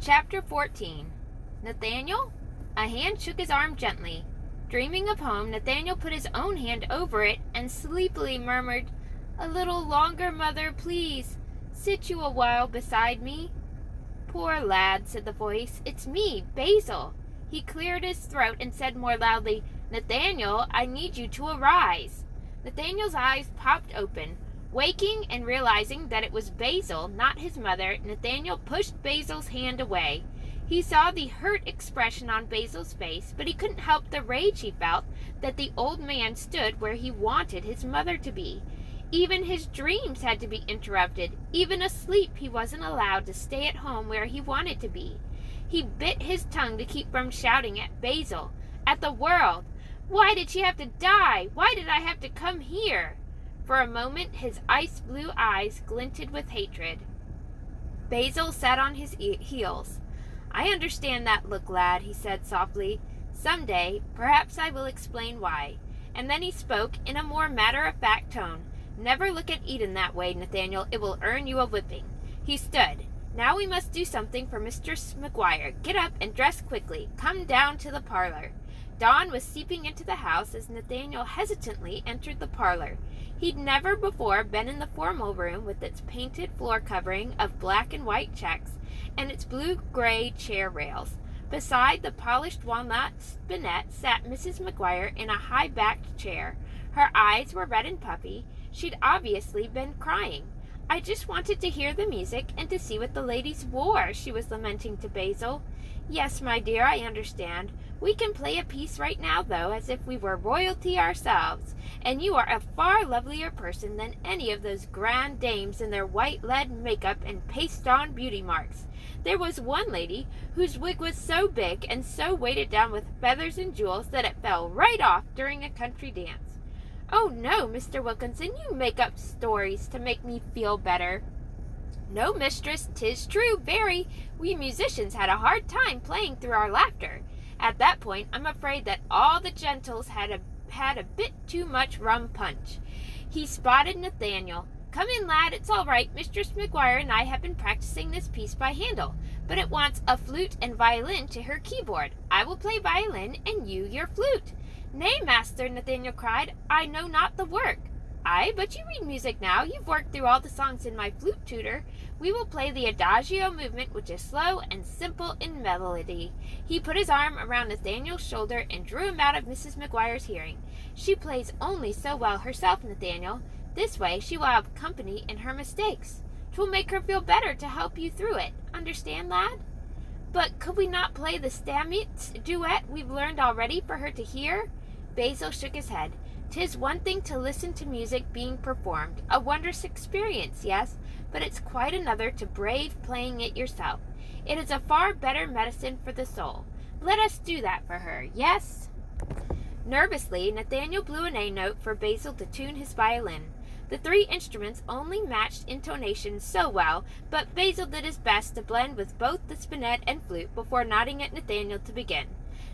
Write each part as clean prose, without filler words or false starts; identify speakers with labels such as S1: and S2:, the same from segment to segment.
S1: Chapter 14. Nathaniel? A hand shook his arm gently. Dreaming of home, Nathaniel put his own hand over it and sleepily murmured, "A little longer, mother, please. Sit you a while beside me." "Poor lad," said the voice. "It's me, Basil." He cleared his throat and said more loudly, "Nathaniel, I need you to arise." Nathaniel's eyes popped open. Waking and realizing that it was Basil, not his mother, Nathaniel pushed Basil's hand away. He saw the hurt expression on Basil's face, but he couldn't help the rage he felt that the old man stood where he wanted his mother to be. Even his dreams had to be interrupted. Even asleep, he wasn't allowed to stay at home where he wanted to be. He bit his tongue to keep from shouting at Basil, at the world. Why did she have to die? Why did I have to come here? For a moment, his ice-blue eyes glinted with hatred. Basil sat on his heels. "I understand that look, lad," he said softly. "Someday, perhaps I will explain why." And then he spoke in a more matter-of-fact tone. "Never look at Eden that way, Nathaniel. It will earn you a whipping." He stood. "Now we must do something for Mistress McGuire. Get up and dress quickly. Come down to the parlor." Dawn was seeping into the house as Nathaniel hesitantly entered the parlor. He'd never before been in the formal room with its painted floor covering of black and white checks and its blue-gray chair rails. Beside the polished walnut spinet sat Mrs. McGuire in a high-backed chair. Her eyes were red and puffy. She'd obviously been crying. "I just wanted to hear the music and to see what the ladies wore," she was lamenting to Basil. "Yes, my dear, I understand. We can play a piece right now, though, as if we were royalty ourselves. And you are a far lovelier person than any of those grand dames in their white lead makeup and paste-on beauty marks. There was one lady whose wig was so big and so weighted down with feathers and jewels that it fell right off during a country dance." "Oh, no, Mr. Wilkinson, you make up stories to make me feel better." "No, mistress, 'tis true, very. We musicians had a hard time playing through our laughter. At that point, I'm afraid that all the gentles had a bit too much rum punch." He spotted Nathaniel. "Come in, lad, it's all right. Mistress McGuire and I have been practicing this piece by Handel, but it wants a flute and violin to her keyboard. I will play violin, and you your flute." "Nay, master," Nathaniel cried, "I know not the work." "Aye, but you read music now. You've worked through all the songs in my flute tutor. We will play the adagio movement, which is slow and simple in melody." He put his arm around Nathaniel's shoulder and drew him out of Mrs. McGuire's hearing. "She plays only so well herself, Nathaniel. This way she will have company in her mistakes. 'Twill make her feel better to help you through it. Understand, lad?" "But could we not play the Stamitz duet we've learned already for her to hear?" Basil shook his head. "'Tis one thing to listen to music being performed, a wondrous experience, yes, but it's quite another to brave playing it yourself. It is a far better medicine for the soul. Let us do that for her, yes?" Nervously, Nathaniel blew an A note for Basil to tune his violin. The three instruments only matched intonation so well, but Basil did his best to blend with both the spinet and flute before nodding at Nathaniel to begin.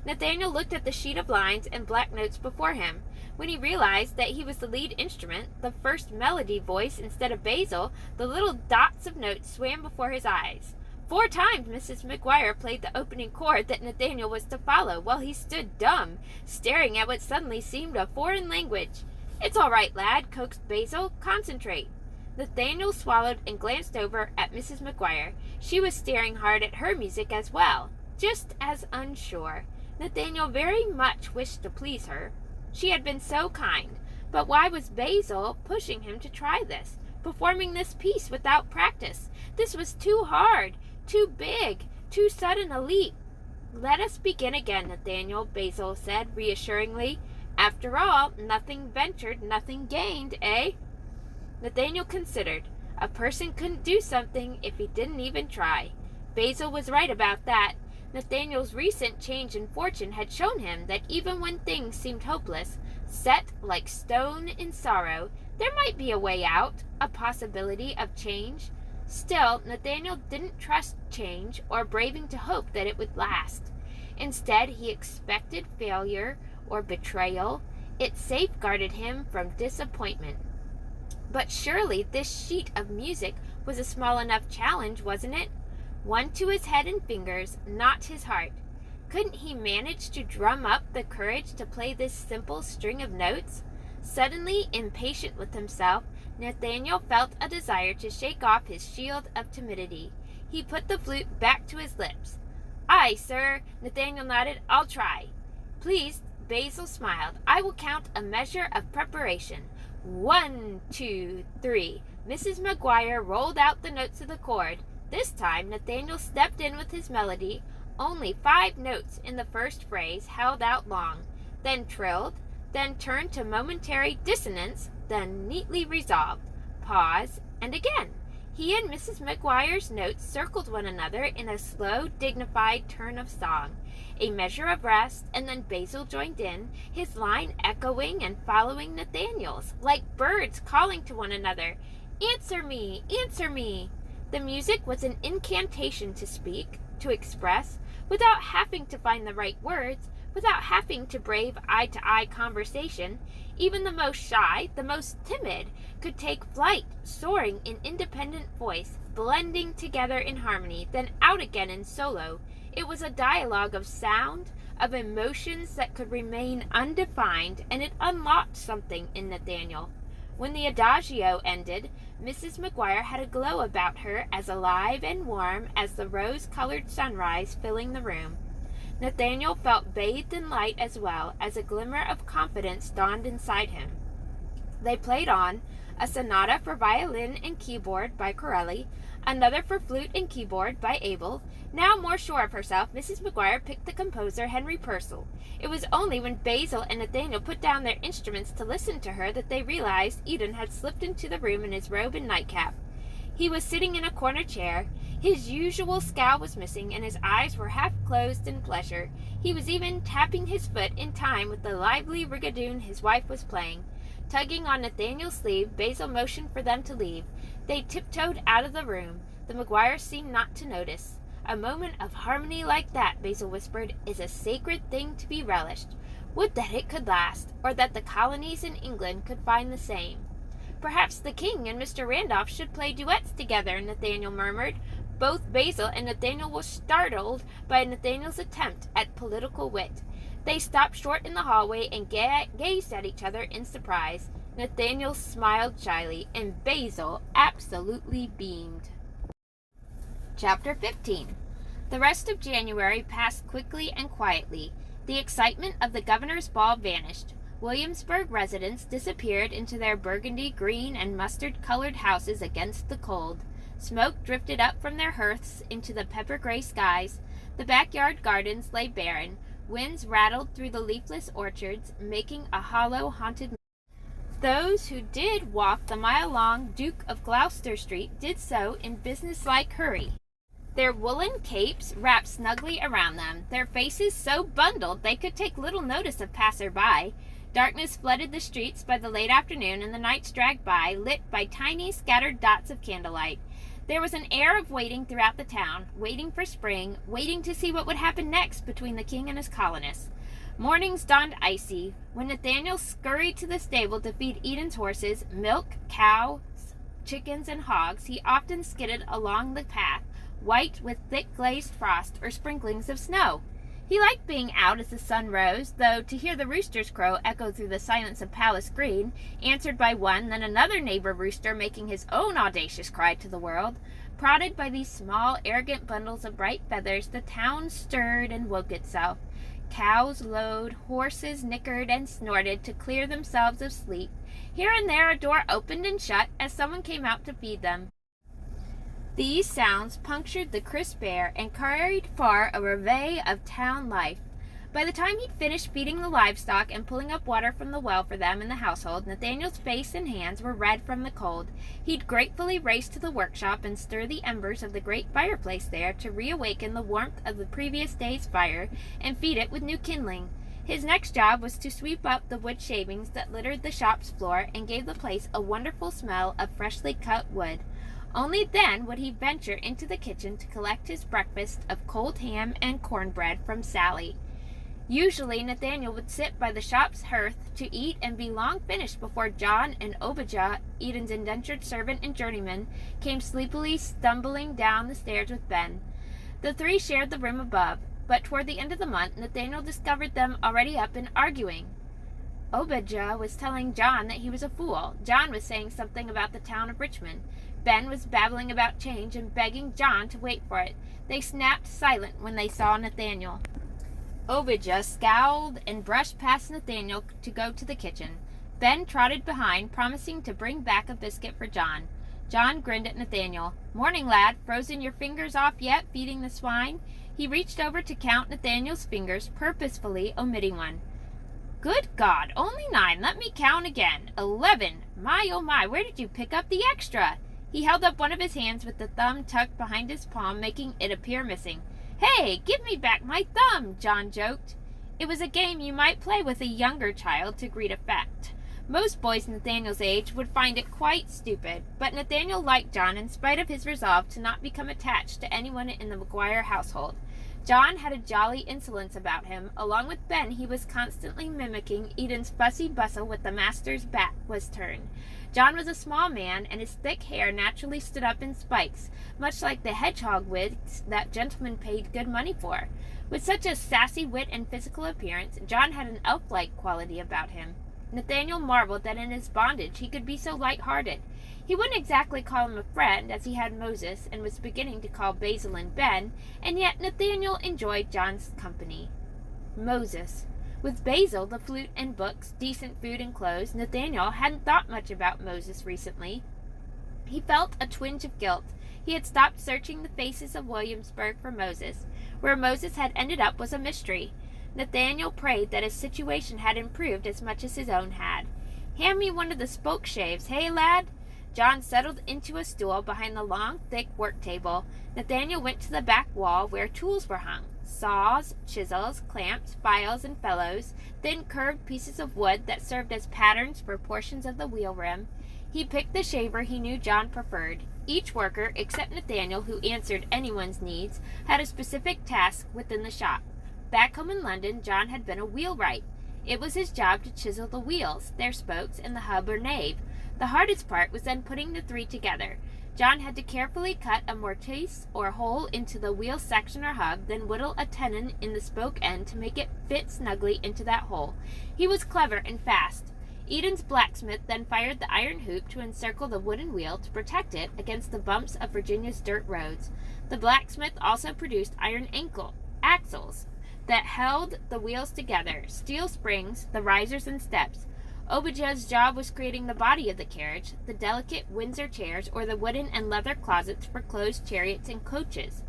S1: Nathaniel looked at the sheet of lines and black notes before him. When he realized that he was the lead instrument, the first melody voice instead of Basil, the little dots of notes swam before his eyes. 4 times Mrs. McGuire played the opening chord that Nathaniel was to follow, while he stood dumb, staring at what suddenly seemed a foreign language. "It's all right, lad," coaxed Basil. "Concentrate." Nathaniel swallowed and glanced over at Mrs. McGuire. She was staring hard at her music as well, just as unsure. Nathaniel very much wished to please her. She had been so kind, but why was Basil pushing him to try this, performing this piece without practice? This was too hard, too big, too sudden a leap. "Let us begin again, Nathaniel," Basil said reassuringly. "After all, nothing ventured, nothing gained, eh?" Nathaniel considered. A person couldn't do something if he didn't even try. Basil was right about that. Nathaniel's recent change in fortune had shown him that even when things seemed hopeless, set like stone in sorrow, there might be a way out, a possibility of change. Still, Nathaniel didn't trust change or braving to hope that it would last. Instead, he expected failure or betrayal. It safeguarded him from disappointment. But surely this sheet of music was a small enough challenge, wasn't it? one to his head and fingers, not his heart. Couldn't he manage to drum up the courage to play this simple string of notes? Suddenly impatient with himself, Nathaniel felt a desire to shake off his shield of timidity. He put the flute back to his lips. "Aye, sir," Nathaniel nodded. "I'll try." "Please," Basil smiled. "I will count a measure of preparation. 1, 2, 3. Mrs. McGuire rolled out the notes of the chord. This time Nathaniel stepped in with his melody. Only 5 notes in the first phrase, held out long, then trilled, then turned to momentary dissonance, then neatly resolved. Pause, and again. He and Mrs. McGuire's notes circled one another in a slow, dignified turn of song. A measure of rest, and then Basil joined in, his line echoing and following Nathaniel's, like birds calling to one another. "Answer me! Answer me!" The music was an incantation to speak, to express, without having to find the right words, without having to brave eye-to-eye conversation. Even the most shy, the most timid, could take flight, soaring in independent voice, blending together in harmony, then out again in solo. It was a dialogue of sound, of emotions that could remain undefined, and it unlocked something in Nathaniel. When the adagio ended, Mrs. McGuire had a glow about her as alive and warm as the rose-colored sunrise filling the room. Nathaniel felt bathed in light as well, as a glimmer of confidence dawned inside him. They played on, a sonata for violin and keyboard by Corelli, another for flute and keyboard by Abel. Now more sure of herself, Mrs. McGuire picked the composer, Henry Purcell. It was only when Basil and Nathaniel put down their instruments to listen to her that they realized Eden had slipped into the room in his robe and nightcap. He was sitting in a corner chair. His usual scowl was missing, and his eyes were half closed in pleasure. He was even tapping his foot in time with the lively rigadoon his wife was playing. Tugging on Nathaniel's sleeve, Basil motioned for them to leave. They tiptoed out of the room. The McGuires seemed not to notice. "A moment of harmony like that," Basil whispered, "is a sacred thing to be relished. Would that it could last, or that the colonies in England could find the same." "Perhaps the king and Mr. Randolph should play duets together," Nathaniel murmured. Both Basil and Nathaniel were startled by Nathaniel's attempt at political wit. They stopped short in the hallway and gazed at each other in surprise. Nathaniel smiled shyly, and Basil absolutely beamed. Chapter 15. The rest of January passed quickly and quietly. The excitement of the governor's ball vanished. Williamsburg residents disappeared into their burgundy, green, and mustard-colored houses against the cold. Smoke drifted up from their hearths into the pepper-gray skies. The backyard gardens lay barren. Winds rattled through the leafless orchards, making a hollow, haunted. Those who did walk the mile-long Duke of Gloucester Street did so in businesslike hurry, their woolen capes wrapped snugly around them, their faces so bundled they could take little notice of passer-by. Darkness flooded the streets by the late afternoon, and the nights dragged by, lit by tiny, scattered dots of candlelight. There was an air of waiting throughout the town, waiting for spring, waiting to see what would happen next between the king and his colonists. Mornings dawned icy. When Nathaniel scurried to the stable to feed Eden's horses, milk, cows, chickens, and hogs, he often skidded along the path, white with thick glazed frost or sprinklings of snow. He liked being out as the sun rose, though to hear the rooster's crow echo through the silence of Palace Green, answered by one, then another neighbor rooster making his own audacious cry to the world. Prodded by these small, arrogant bundles of bright feathers, the town stirred and woke itself. Cows lowed, horses nickered and snorted to clear themselves of sleep. Here and there a door opened and shut as someone came out to feed them. These sounds punctured the crisp air and carried far a reveille of town life. By the time he'd finished feeding the livestock and pulling up water from the well for them in the household, Nathaniel's face and hands were red from the cold. He'd gratefully race to the workshop and stir the embers of the great fireplace there to reawaken the warmth of the previous day's fire and feed it with new kindling. His next job was to sweep up the wood shavings that littered the shop's floor and gave the place a wonderful smell of freshly cut wood. Only then would he venture into the kitchen to collect his breakfast of cold ham and cornbread from Sally. Usually Nathaniel would sit by the shop's hearth to eat and be long finished before John and Obijah, Eden's indentured servant and journeyman, came sleepily stumbling down the stairs with Ben. The three shared the room above, but toward the end of the month, Nathaniel discovered them already up and arguing. Obijah was telling John that he was a fool. John was saying something about the town of Richmond. Ben was babbling about change and begging John to wait for it. They snapped silent when they saw Nathaniel. Obijah scowled and brushed past Nathaniel to go to the kitchen. Ben trotted behind, promising to bring back a biscuit for John. John grinned at Nathaniel. "Morning, lad. Frozen your fingers off yet, feeding the swine?" He reached over to count Nathaniel's fingers, purposefully omitting one. "Good God, only 9. Let me count again. 11. My, oh my, where did you pick up the extra?" He held up one of his hands with the thumb tucked behind his palm, making it appear missing. "Hey, give me back my thumb," John joked. It was a game you might play with a younger child to greet a fact. Most boys Nathaniel's age would find it quite stupid, but Nathaniel liked John in spite of his resolve to not become attached to anyone in the McGuire household. John had a jolly insolence about him. Along with Ben, he was constantly mimicking Eden's fussy bustle when the master's back was turned. John was a small man, and his thick hair naturally stood up in spikes, much like the hedgehog wigs that gentlemen paid good money for. With such a sassy wit and physical appearance, John had an elf-like quality about him. Nathaniel marveled that in his bondage he could be so light-hearted. He wouldn't exactly call him a friend, as he had Moses, and was beginning to call Basil and Ben, and yet Nathaniel enjoyed John's company. Moses. With Basil, the flute and books, decent food and clothes, Nathaniel hadn't thought much about Moses recently. He felt a twinge of guilt. He had stopped searching the faces of Williamsburg for Moses. Where Moses had ended up was a mystery. Nathaniel prayed that his situation had improved as much as his own had. "Hand me one of the spoke shaves, hey, lad?" John settled into a stool behind the long, thick work table. Nathaniel went to the back wall where tools were hung. Saws, chisels, clamps, files, and fellows, thin curved pieces of wood that served as patterns for portions of the wheel rim. He picked the shaver he knew John preferred. Each worker, except Nathaniel, who answered anyone's needs, had a specific task within the shop. Back home in London, John had been a wheelwright. It was his job to chisel the wheels, their spokes, and the hub or nave. The hardest part was then putting the three together. John had to carefully cut a mortise or hole into the wheel section or hub, then whittle a tenon in the spoke end to make it fit snugly into that hole. He was clever and fast. Eden's blacksmith then fired the iron hoop to encircle the wooden wheel to protect it against the bumps of Virginia's dirt roads. The blacksmith also produced iron axles that held the wheels together, steel springs, the risers and steps. Obijah's job was creating the body of the carriage, the delicate Windsor chairs, or the wooden and leather closets for closed chariots and coaches.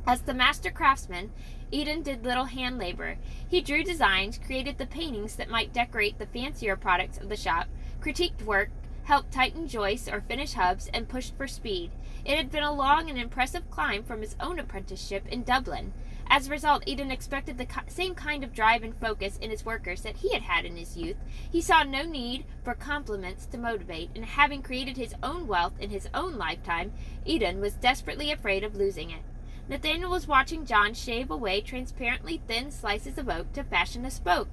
S1: As the master craftsman, Eden did little hand labor. He drew designs, created the paintings that might decorate the fancier products of the shop, critiqued work, helped tighten joists or finish hubs, and pushed for speed. It had been a long and impressive climb from his own apprenticeship in Dublin. As a result, Eden expected the same kind of drive and focus in his workers that he had had in his youth. He saw no need for compliments to motivate, and having created his own wealth in his own lifetime, Eden was desperately afraid of losing it. Nathaniel was watching John shave away transparently thin slices of oak to fashion a spoke.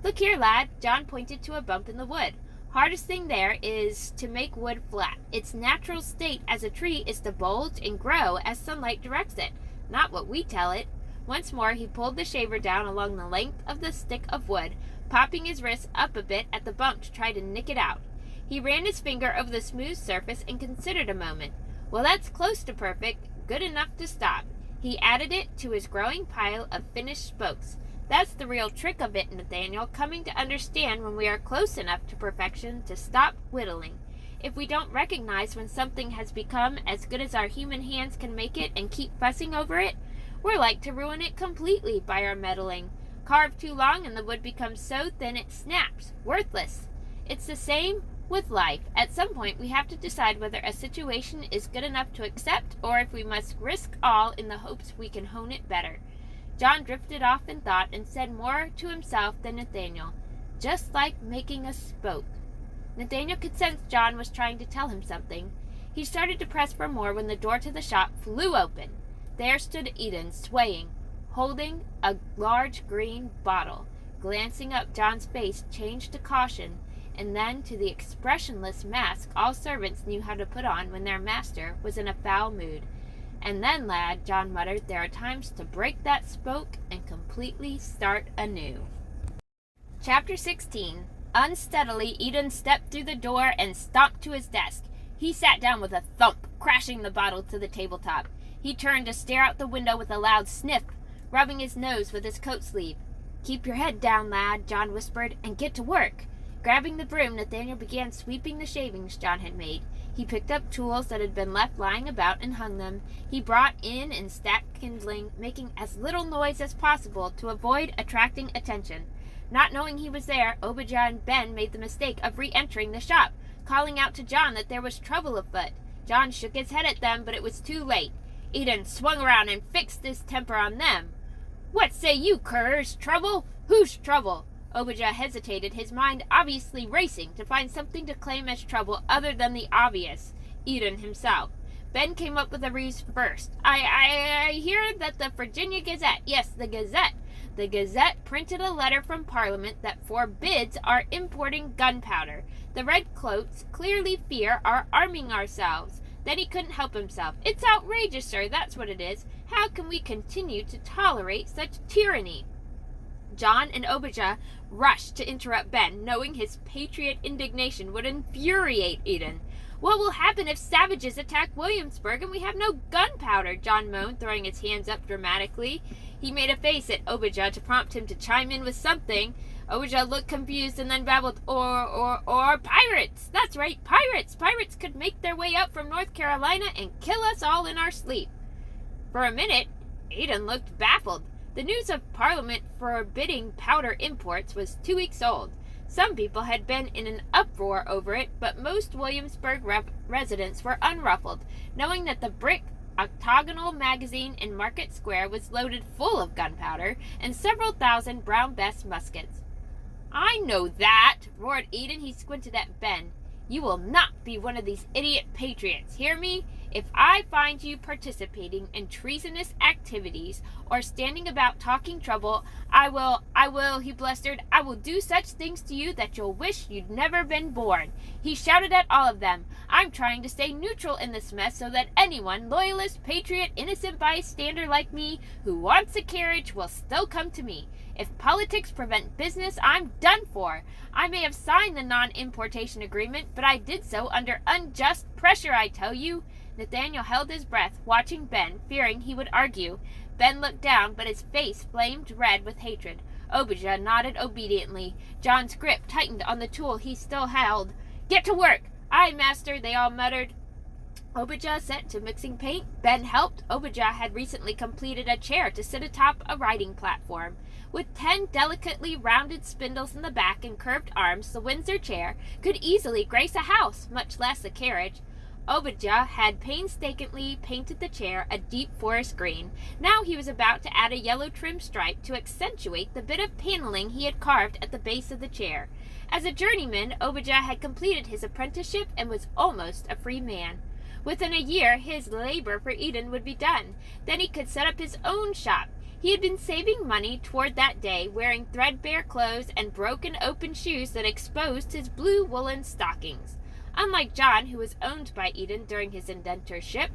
S1: "Look here, lad," John pointed to a bump in the wood. "Hardest thing there is to make wood flat. Its natural state as a tree is to bulge and grow as sunlight directs it, not what we tell it." Once more he pulled the shaver down along the length of the stick of wood, popping his wrist up a bit at the bump to try to nick it out. He ran his finger over the smooth surface and considered a moment. "Well, that's close to perfect, good enough to stop." He added it to his growing pile of finished spokes. "That's the real trick of it, Nathaniel, coming to understand when we are close enough to perfection to stop whittling. If we don't recognize when something has become as good as our human hands can make it and keep fussing over it, we're like to ruin it completely by our meddling. Carve too long and the wood becomes so thin it snaps. Worthless. It's the same with life. At some point we have to decide whether a situation is good enough to accept or if we must risk all in the hopes we can hone it better." John drifted off in thought and said more to himself than Nathaniel. "Just like making a spoke." Nathaniel could sense John was trying to tell him something. He started to press for more when the door to the shop flew open. There stood Eden, swaying, holding a large green bottle. Glancing up, John's face changed to caution, and then to the expressionless mask all servants knew how to put on when their master was in a foul mood. And then, lad, John muttered, there are times to break that spoke and completely start anew. Chapter 16. Unsteadily, Eden stepped through the door and stomped to his desk. He sat down with a thump, crashing the bottle to the tabletop. He turned to stare out the window with a loud sniff, rubbing his nose with his coat sleeve. Keep your head down, lad, John whispered, and get to work. Grabbing the broom, Nathaniel began sweeping the shavings John had made. He picked up tools that had been left lying about and hung them. He brought in and stacked kindling, making as little noise as possible to avoid attracting attention. Not knowing he was there, Obijah and Ben made the mistake of re-entering the shop, calling out to John that there was trouble afoot. John shook his head at them, but it was too late. Eden swung around and fixed his temper on them. What say you, curs? Trouble? Whose trouble? Obijah hesitated, his mind obviously racing to find something to claim as trouble other than the obvious, Eden himself. Ben came up with a ruse first. I hear that the Virginia Gazette, yes, the Gazette. The Gazette printed a letter from Parliament that forbids our importing gunpowder. The Redcoats clearly fear our arming ourselves. Then he couldn't help himself. It's outrageous, sir, that's what it is. How can we continue to tolerate such tyranny? John and Obijah rushed to interrupt Ben, knowing his patriot indignation would infuriate Eden. What will happen if savages attack Williamsburg and we have no gunpowder? John moaned, throwing his hands up dramatically. He made a face at Obijah to prompt him to chime in with something. Obijah looked confused and then babbled, or pirates! That's right, pirates! Pirates could make their way up from North Carolina and kill us all in our sleep. For a minute, Eden looked baffled. The news of Parliament forbidding powder imports was 2 weeks old. Some people had been in an uproar over it, but most Williamsburg residents were unruffled, knowing that the brick octagonal magazine in Market Square was loaded full of gunpowder and several thousand Brown Bess muskets. I know that, roared Eden. He squinted at Ben. You will not be one of these idiot patriots, hear me? If I find you participating in treasonous activities or standing about talking trouble, I will, he blustered, I will do such things to you that you'll wish you'd never been born. He shouted at all of them. I'm trying to stay neutral in this mess so that anyone, loyalist, patriot, innocent bystander like me, who wants a carriage will still come to me. If politics prevent business, I'm done for. I may have signed the non-importation agreement, but I did so under unjust pressure, I tell you. Nathaniel held his breath, watching Ben, fearing he would argue. Ben looked down, but his face flamed red with hatred. Obijah nodded obediently. John's grip tightened on the tool he still held. Get to work! Aye, master, they all muttered. Obijah set to mixing paint. Ben helped. Obijah had recently completed a chair to sit atop a riding platform. With 10 delicately rounded spindles in the back and curved arms, the Windsor chair could easily grace a house, much less a carriage. Obijah had painstakingly painted the chair a deep forest green. Now he was about to add a yellow trim stripe to accentuate the bit of paneling he had carved at the base of the chair. As a journeyman, Obijah had completed his apprenticeship and was almost a free man. Within a year, his labor for Eden would be done. Then he could set up his own shop. He had been saving money toward that day, wearing threadbare clothes and broken open shoes that exposed his blue woolen stockings. Unlike John, who was owned by Eden during his indentureship,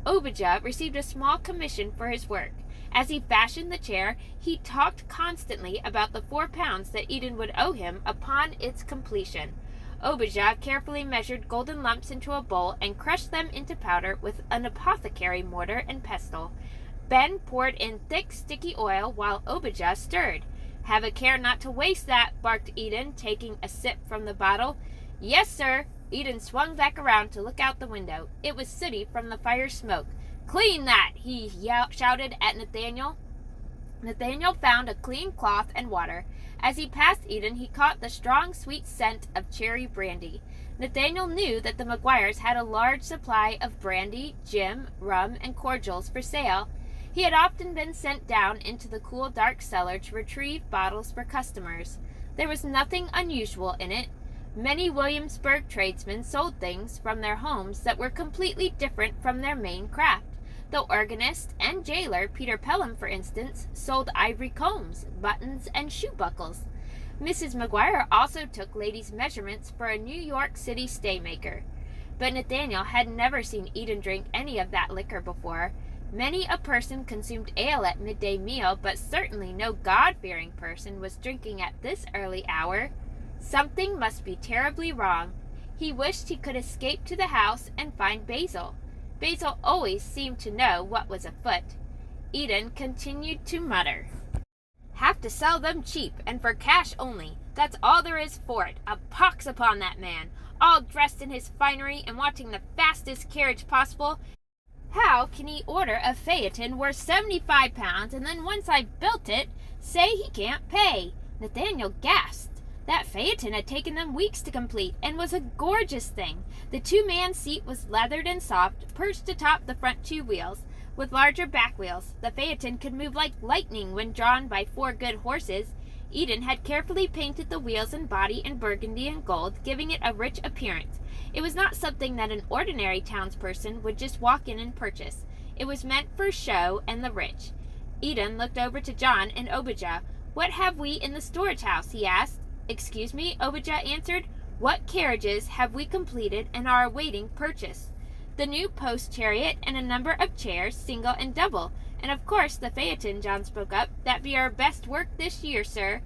S1: Obijah received a small commission for his work. As he fashioned the chair, he talked constantly about the 4 pounds that Eden would owe him upon its completion. Obijah carefully measured golden lumps into a bowl and crushed them into powder with an apothecary mortar and pestle. Ben poured in thick, sticky oil while Obijah stirred. Have a care not to waste that, barked Eden, taking a sip from the bottle. Yes, sir. Eden swung back around to look out the window. It was sooty from the fire's smoke. Clean that, he shouted at Nathaniel. Nathaniel found a clean cloth and water. As he passed Eden, he caught the strong, sweet scent of cherry brandy. Nathaniel knew that the Maguires had a large supply of brandy, gin, rum, and cordials for sale. He had often been sent down into the cool, dark cellar to retrieve bottles for customers. There was nothing unusual in it. Many Williamsburg tradesmen sold things from their homes that were completely different from their main craft. The organist and jailer, Peter Pelham, for instance, sold ivory combs, buttons, and shoe buckles. Mrs. Maguire also took ladies' measurements for a New York City staymaker. But Nathaniel had never seen Eden drink any of that liquor before. Many a person consumed ale at midday meal, but certainly no God-fearing person was drinking at this early hour. Something must be terribly wrong. He wished he could escape to the house and find Basil. Basil always seemed to know what was afoot. Eden continued to mutter. Have to sell them cheap, and for cash only. That's all there is for it. A pox upon that man, all dressed in his finery and wanting the fastest carriage possible. How can he order a phaeton worth £75, and then once I've built it, say he can't pay? Nathaniel gasped. That phaeton had taken them weeks to complete, and was a gorgeous thing. The two-man seat was leathered and soft, perched atop the front two wheels, with larger back wheels. The phaeton could move like lightning when drawn by 4 good horses. Eden had carefully painted the wheels and body in burgundy and gold, giving it a rich appearance. It was not something that an ordinary townsperson would just walk in and purchase. It was meant for show and the rich. Eden looked over to John and Obijah. What have we in the storage house? He asked. Excuse me, Obijah answered. What carriages have we completed and are awaiting purchase? The new post chariot and a number of chairs, single and double, and of course the phaeton, John spoke up. That be our best work this year, sir.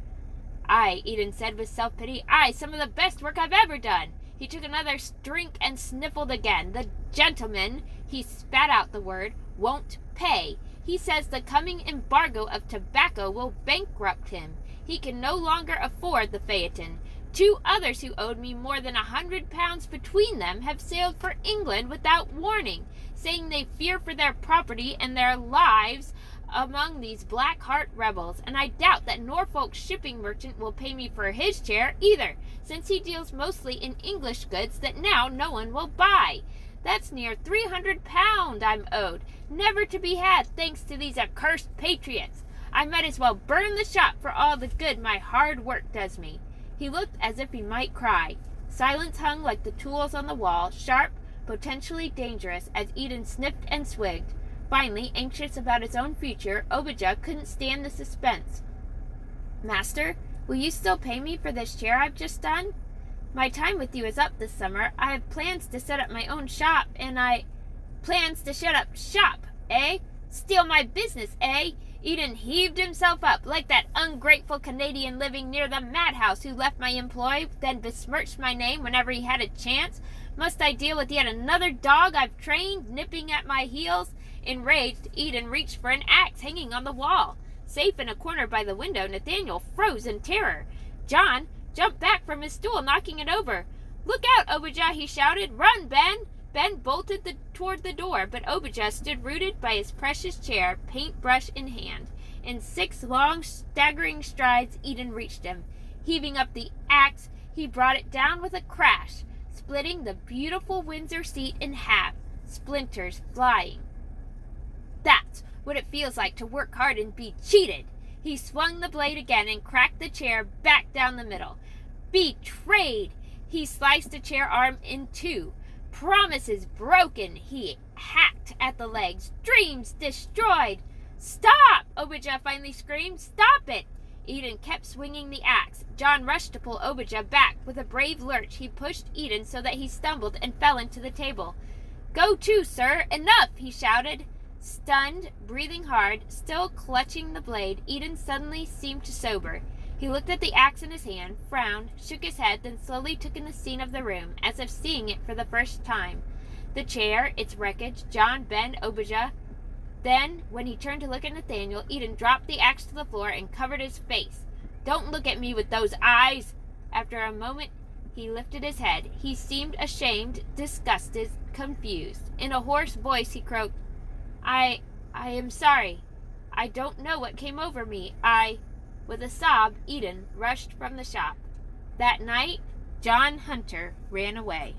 S1: Aye, Eden said with self-pity. Aye, some of the best work I've ever done. He took another drink and sniffled again. The gentleman, he spat out the word, won't pay. He says the coming embargo of tobacco will bankrupt him. He can no longer afford the phaeton. 2 others who owed me more than £100 between them have sailed for England without warning, saying they fear for their property and their lives among these Black Heart rebels, and I doubt that Norfolk's shipping merchant will pay me for his chair either, since he deals mostly in English goods that now no one will buy. That's near £300 I'm owed, never to be had thanks to these accursed patriots. I might as well burn the shop for all the good my hard work does me. He looked as if he might cry. Silence hung like the tools on the wall, sharp, potentially dangerous, as Eden sniffed and swigged. Finally, anxious about his own future, Obijah couldn't stand the suspense. Master, will you still pay me for this chair I've just done? My time with you is up this summer. I have plans to set up my own shop, and Plans to shut up shop, eh? Steal my business, eh? Eden heaved himself up, like that ungrateful Canadian living near the madhouse who left my employ, then besmirched my name whenever he had a chance. Must I deal with yet another dog I've trained, nipping at my heels? Enraged, Eden reached for an axe hanging on the wall. Safe in a corner by the window, Nathaniel froze in terror. John jumped back from his stool, knocking it over. Look out, Obijah, he shouted. Run, Ben! Ben bolted toward the door, but Obijah stood rooted by his precious chair, paintbrush in hand. In 6 long, staggering strides, Eden reached him. Heaving up the axe, he brought it down with a crash, splitting the beautiful Windsor seat in half, splinters flying. That's what it feels like to work hard and be cheated. He swung the blade again and cracked the chair back down the middle. Betrayed! He sliced the chair arm in 2. Promises broken. He hacked at the legs. Dreams destroyed. Stop! Obijah finally screamed. Stop it! Eden kept swinging the axe. John rushed to pull Obijah back. With a brave lurch, he pushed Eden so that he stumbled and fell into the table. Go to, sir! Enough! He shouted. Stunned, breathing hard, still clutching the blade, Eden suddenly seemed to sober. He looked at the axe in his hand, frowned, shook his head, then slowly took in the scene of the room, as if seeing it for the first time. The chair, its wreckage, John, Ben, Obijah. Then, when he turned to look at Nathaniel, Eden dropped the axe to the floor and covered his face. Don't look at me with those eyes! After a moment, he lifted his head. He seemed ashamed, disgusted, confused. In a hoarse voice, he croaked, I am sorry. I don't know what came over me. With a sob, Eden rushed from the shop. That night, John Hunter ran away.